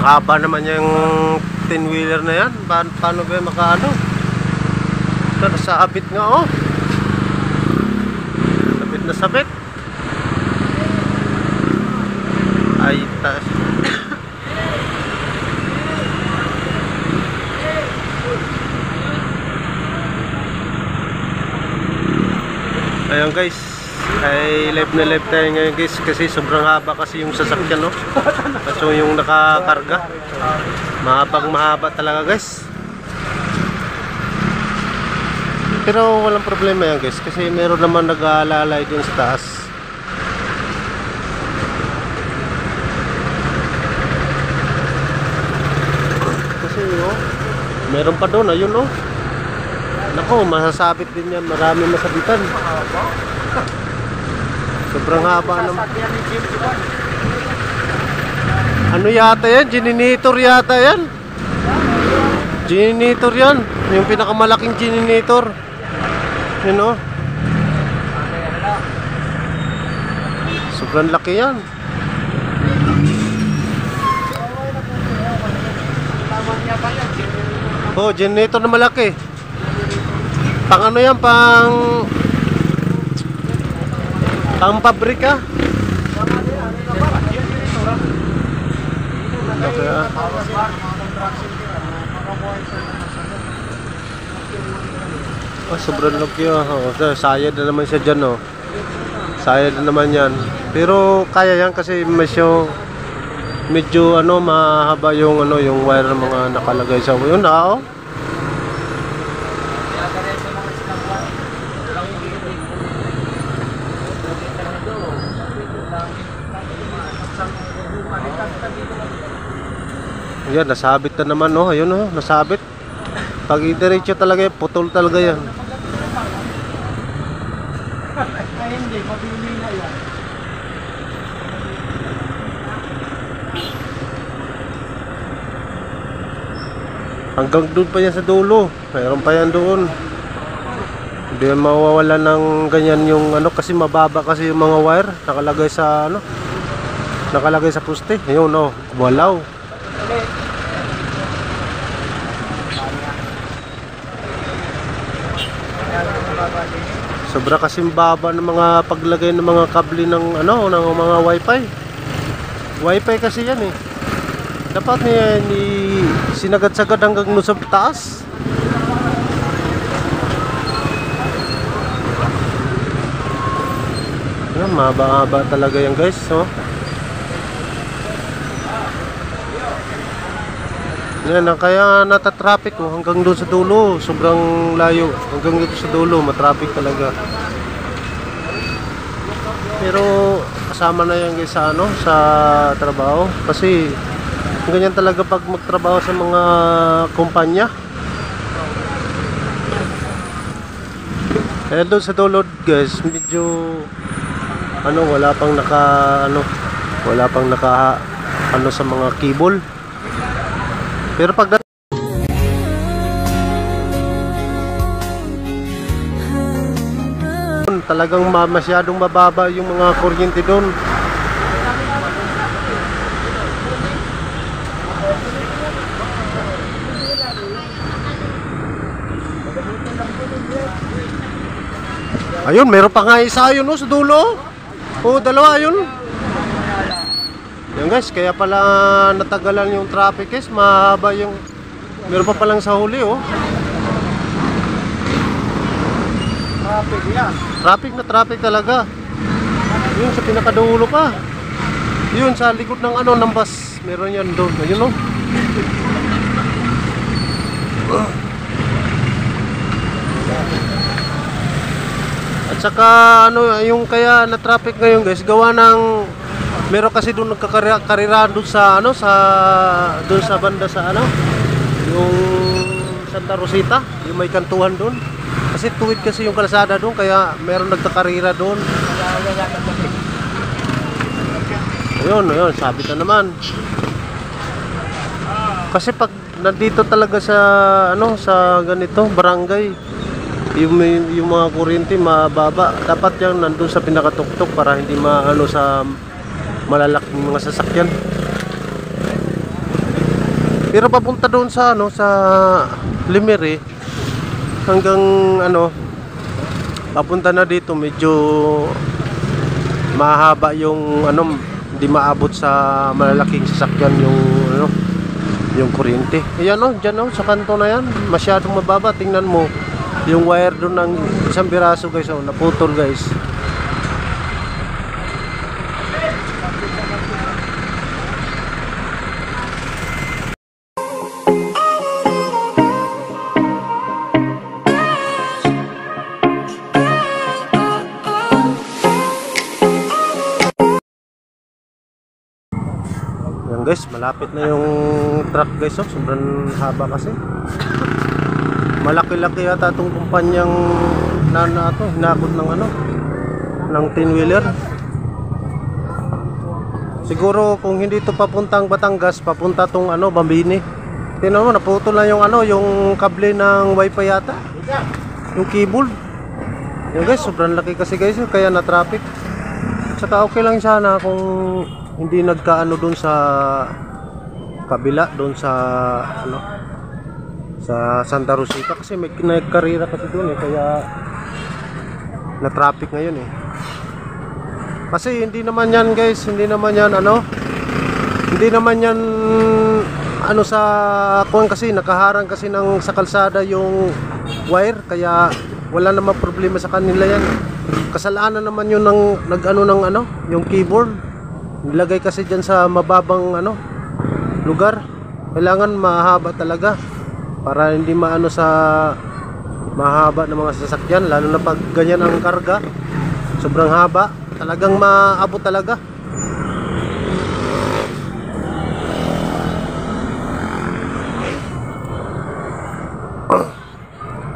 haba naman yung 10-wheeler na yan. Paano ba makaano? Sa abit nga oh. Sabit na sabit. Ay taas. Ayun guys, ay live na live tayo ngayon guys kasi sobrang haba kasi yung sasakyan no. So yung nakakarga mahaba talaga guys. Pero walang problema yan guys kasi meron naman nag-aalalay dun sa taas. Kasi oh, meron pa doon, ayun oh. Nako, masasabit din yan, marami masabitan. Sobrang haba naman. Ano yata yan? Generator yata yan. Generator yan. Yung pinakamalaking generator. You know? Sobrang laki yan. Oh, generator na malaki. Pang ano yan? Pang pabrika. Okay, oh, sobrang laki oh. Sayad na naman siya dyan oh. Sayad na naman yan. Pero kaya yan kasi medyo ano mahaba yung ano yung wire ng mga nakalagay sa yun na oh. Yan, nasabit na naman oh. Ayun oh, nasabit. Pag i-diretso talaga yan, putol talaga yan. Ay hindi, mabili na yan. Hanggang doon pa yan sa dulo. Mayroon pa yan doon. Hindi mawawala ng ganyan yung ano kasi mababa kasi yung mga wire nakalagay sa ano. Nakalagay sa poste. Ayun oh, walaw. Sobra kasing baba ng mga paglagay ng mga kable ng ano ng mga wifi. Wifi kasi yan eh. Dapat niya sinagad-sagad hanggang no sa taas. Yan, mahaba-haba talaga yan guys, no? Yan, kaya nata-traffic oh, hanggang doon sa dulo, sobrang layo, hanggang dito sa dulo, matraffic talaga. Pero kasama na yan guys sa ano, sa trabaho kasi ganyan talaga pag magtrabaho sa mga kumpanya. Kaya doon sa dulo guys, medyo ano, wala pang naka ano sa mga cable. Pero pag talagang masyadong mababa yung mga kuryente doon. Ayun, meron pa nga isa yun no, sa dulo. Oh, dalawa yun. Yan guys, kaya pala natagalan yung traffic guys, mahaba yung meron pa palang sa huli oh. Traffic yan. Traffic talaga. Yun sa pinakadulo pa. Yun sa likod ng ano ng bus, meron yan doon. Ayun oh. At saka ano yung kaya na traffic ngayon guys, gawa ng meron kasi doon nagkakarira doon sa ano doon sa banda sa ano yung Santa Rosita, yung may kantuhan doon. Kasi tuwid kasi yung kalsada doon kaya meron nagkakarira doon. Ayun, sabit na naman. Kasi pag nandito talaga sa ano sa ganito barangay, yung mga kuryente mababa, dapat yan nandun sa pinakatuktok para hindi maano sa malalaking mga sasakyan. Pero papunta doon sa ano, sa Limeri hanggang ano, papunta na dito medyo mahaba yung ano, hindi maabot sa malalaking sasakyan yung ano, yung kuryente. Ayan o, dyan o, sa kanto na yan, masyadong mababa. Tingnan mo yung wire doon ng isang biraso guys, oh, naputol guys. Yan guys, malapit na yung truck guys, oh. Sobrang haba kasi. Malaki-laki yata itong kumpanyang na to, hinakot ng ano, ng 10-wheeler. Siguro kung hindi ito papuntang Batangas, papunta tong ano, Bambini. Tingnan mo, naputol na yung ano, yung kable ng wifi yata, yung cable. Yan guys, sobrang laki kasi guys, kaya na traffic. Saka okay lang sana kung hindi nagkaano doon sa kabila, doon sa ano, sa Santa Rosita, kasi may nagkarira kasi doon eh, kaya na traffic ngayon eh. Kasi hindi naman yan guys, hindi naman yan ano, hindi naman yan ano sa kuwan, kasi nakaharang kasi ng sa kalsada yung wire, kaya wala namang problema sa kanila yan. Kasalanan naman yun ng nag-ano ng ano, yung keyboard. Nilagay kasi dyan sa mababang ano, lugar. Kailangan mahaba talaga para hindi maano sa mahaba ng mga sasakyan, lalo na pag ganyan ang karga, sobrang haba, talagang maabot talaga.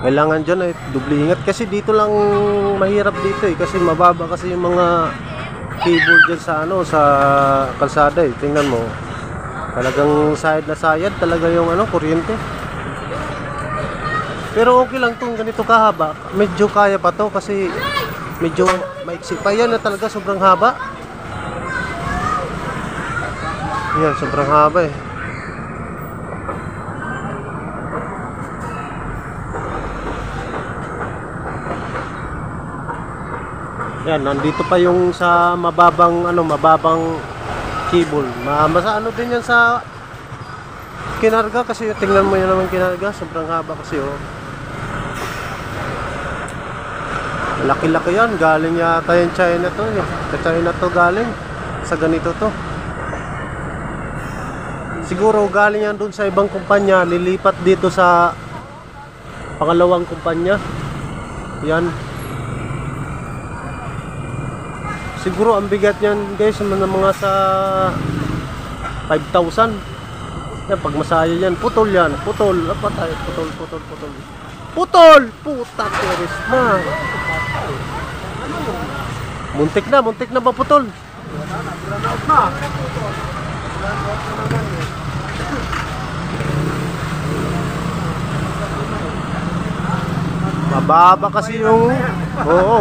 Kailangan dyan ay doble ingat, kasi dito lang mahirap dito eh, kasi mababa kasi yung mga keyboard dyan sa ano, sa kalsada eh. Tingnan mo, talagang sayad na sayad talaga yung ano, kuryente. Pero okay lang tong ganito kahaba, medyo kaya pa to kasi medyo maiksi pa. Yan na talaga, sobrang haba. Yan, sobrang haba eh. Yan, nandito pa yung sa mababang ano, mababang cable. Masa ano din yan sa kinarga, kasi tingnan mo yan naman kinarga, sobrang haba kasi oh. Laki-laki yan, galing yata yung China to eh. Sa China to galing, sa ganito to. Siguro galing yan dun sa ibang kumpanya, lilipat dito sa pangalawang kumpanya. Yan. Siguro ang bigat niyan guys, mga sa 5,000. Yan, pag masaya yan, putol yan, putol. Apa tayo? Putol. Putol! Puta teres na. Muntik na ba putol? Mababa kasi yung, oo,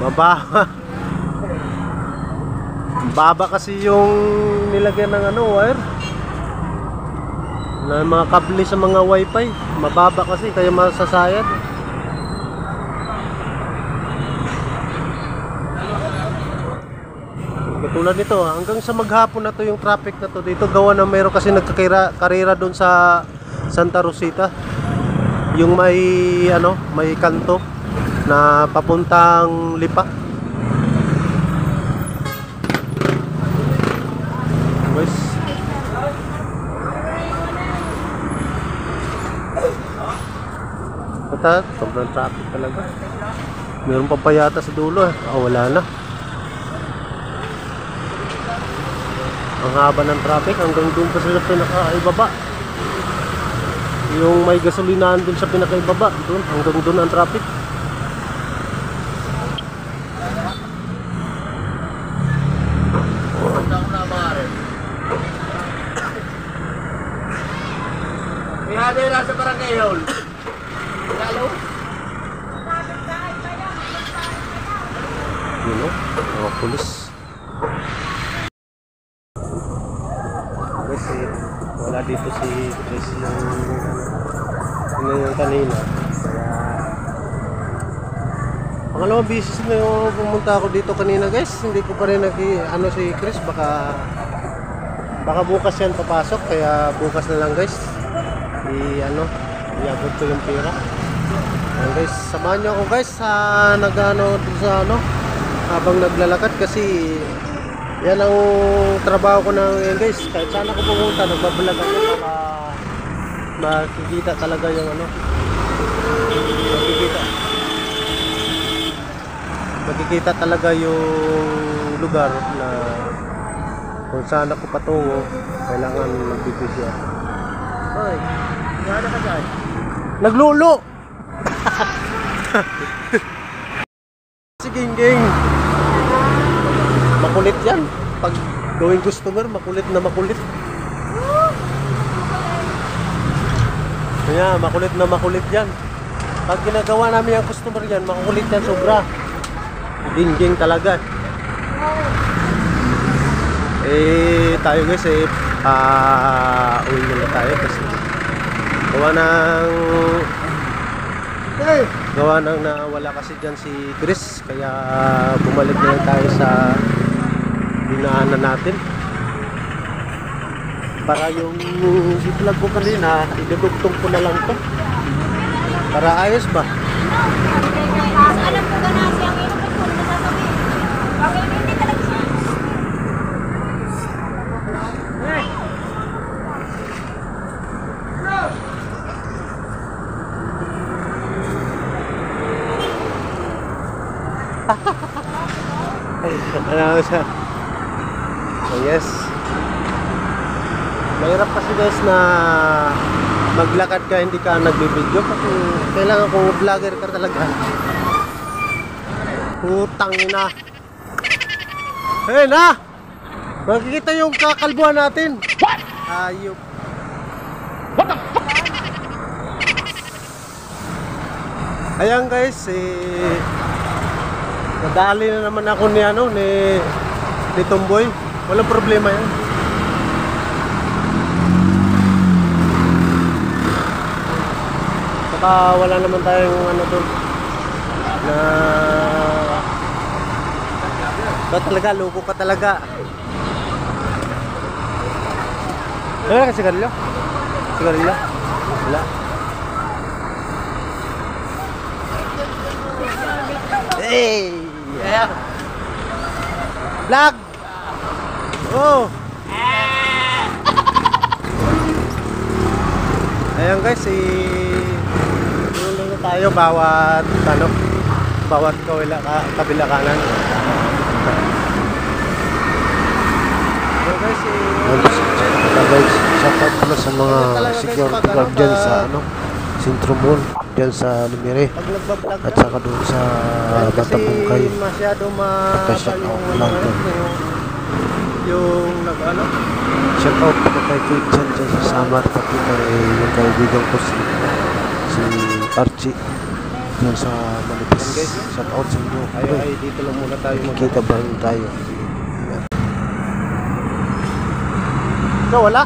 mababa. Baba kasi yung nilagyan ng ano, wire na mga kable sa mga wifi. Mababa kasi, kaya masasayad. Katulad nito, hanggang sa maghapon na to yung traffic na to dito, gawa na mayroon kasi nagkakarera doon sa Santa Rosita, yung may ano, may kanto na papuntang Lipa. Guys, sobrang traffic talaga. Meron pa yata sa dulo eh. Wala na. Ang haba ng traffic, hanggang doon pa sila pinakaibaba. Yung may gasolinahan doon sa pinakaibaba, doon, hanggang doon ang traffic. May hadera sa barangay hall. Lalo? Yun o, mga pulis. Kasi wala dito si Chris yung kanina. Pangalawang bisis na yung pumunta ako dito kanina guys. Hindi ko pa rin si Chris, baka bukas yan papasok, kaya bukas na lang guys. Iabot ko yung pera. Ayan guys, samahan nyo ako guys sa habang naglalakad, kasi yan ang trabaho ko na ngayon guys. Kahit saan ako pumunta, nagbablog ako para makikita talaga yung makikita talaga yung lugar na kung saan ako patungo. Kailangan magbibideo. Hoy, gano'n ka dyan? Naglulo! Si Gingging, makulit yan. Pag gawing customer, makulit na makulit. Kaya makulit na makulit yan. Pag ginagawa namin ang customer yan, makulit yan sobra. Gingging talaga. Tayo guys uwi muna tayo kasi gawa nang nawala kasi dyan si Chris, kaya bumalik na lang tayo sa dinaanan natin para yung vlog ko kanina idudugtong ko na lang to para ayos ba. Alam ko na siyang inupit ko na sasabihin. Bakit hindi talaga siya? Ano siya? So yes, mahirap kasi guys na maglakad ka hindi ka nagbibideo, kasi kailangan kung vlogger ka talaga. Putang ina. Hey na! Makikita yung kakalbuhan natin. Ayop. Ayan guys, nadali na naman ako ni Tomboy. Walang problema yan. Saka wala naman tayong doon na talaga, loko ka talaga. Wala ka sigarilyo? Sigarilyo? Wala. Hey! Yeah! Vlog! Oh! Ayan guys, tulong na tayo bawat kabila kanan. Ayan guys, shout out pala sa mga security guard dyan sa Sentro Mall, dyan sa Lumire, at saka doon sa Batapungkay. Shout out lang doon. Yung shout out pala kay Kitchen dyan sa Samar, pati kay yung kaibigan ko si Archie dyan sa Manipis. Shout out sa inyo. Ay, dito lang muna tayo. Kita ba tayo? Ikaw wala?